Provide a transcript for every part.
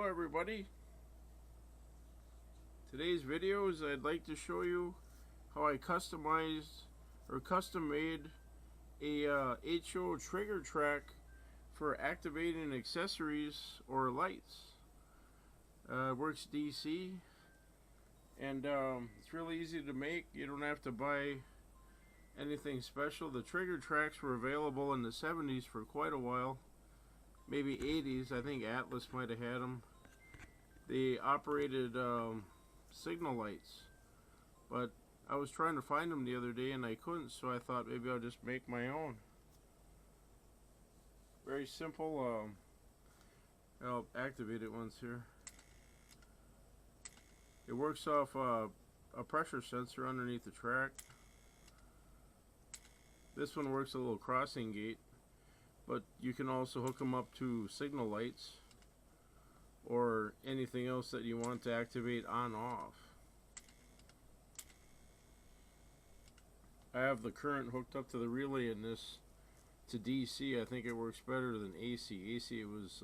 everybody. Today's videos I'd like to show you how I customized or custom made a HO trigger track for activating accessories or lights. It works DC, and it's really easy to make. You don't have to buy anything special. The trigger tracks were available in the 70s for quite a while, maybe 80s. I think Atlas might have had them. They operated signal lights, but I was trying to find them the other day and I couldn't, so I thought maybe I'll just make my own. Very simple. I'll activate it once here. It works off a pressure sensor underneath the track. This one works a little crossing gate, but you can also hook them up to signal lights or anything else that you want to activate on off. I have the current hooked up to the relay in this to DC. I think it works better than AC. AC, it was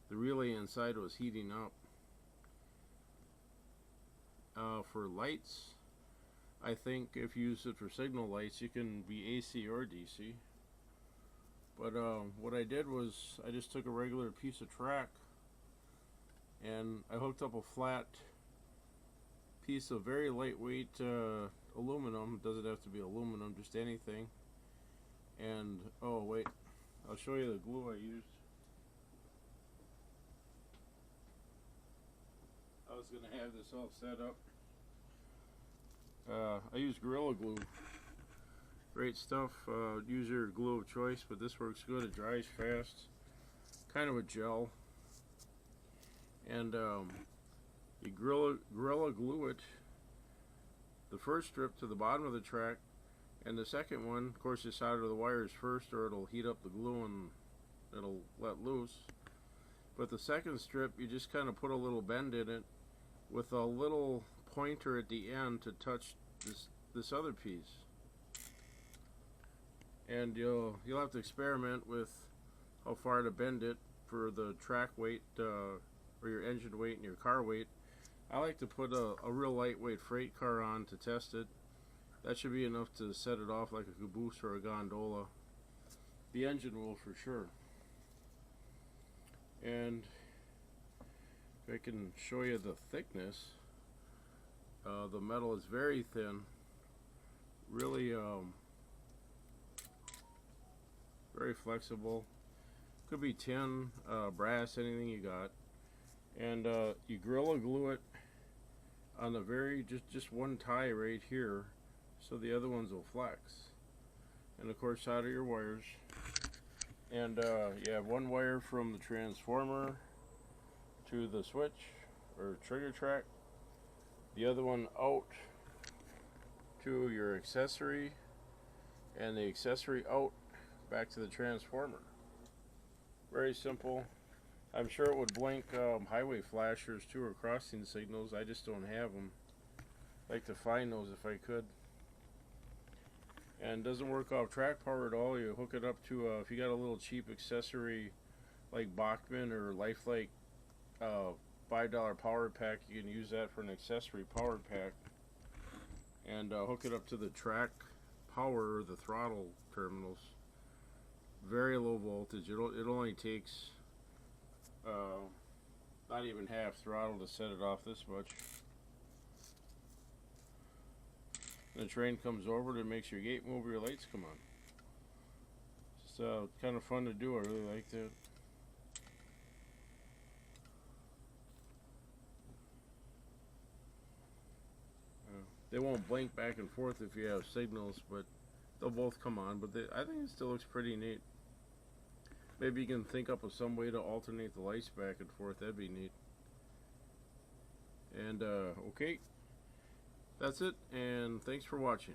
the relay inside was heating up. For lights, I think if you use it for signal lights, you can be AC or DC. But what I did was I just took a regular piece of track and I hooked up a flat piece of very lightweight aluminum. It doesn't have to be aluminum, just anything. And oh wait, I'll show you the glue I used. I was gonna have this all set up. I use Gorilla Glue. Great stuff. Use your glue of choice, but this works good. It dries fast. Kind of a gel. And you Gorilla Glue it, the first strip to the bottom of the track, and the second one, of course, you solder the wires first or it'll heat up the glue and it'll let loose. But the second strip, you just kind of put a little bend in it with a little pointer at the end to touch this other piece. And you'll have to experiment with how far to bend it for the track weight or your engine weight and your car weight. I like to put a real lightweight freight car on to test it. That should be enough to set it off like a caboose or a gondola. The engine will for sure. And if I can show you the thickness, the metal is very thin, really very flexible. Could be tin, brass, anything you got. And you Gorilla Glue it on the very just one tie right here, so the other ones will flex. And of course, solder your wires. And you have one wire from the transformer to the switch or trigger track, the other one out to your accessory, and the accessory out back to the transformer. Very simple. I'm sure it would blink highway flashers too, or crossing signals. I just don't have them. I'd like to find those if I could. And doesn't work off track power at all. You hook it up to if you got a little cheap accessory like Bachmann or Lifelike $5 power pack, you can use that for an accessory power pack. And hook it up to the track power or the throttle terminals. Very low voltage. It only takes not even half throttle to set it off this much. The train comes over, it makes your gate move, your lights come on. It's kind of fun to do. I really like that. They won't blink back and forth if you have signals, but they'll both come on. But I think it still looks pretty neat. Maybe you can think up of some way to alternate the lights back and forth. That'd be neat. And okay, that's it, and thanks for watching.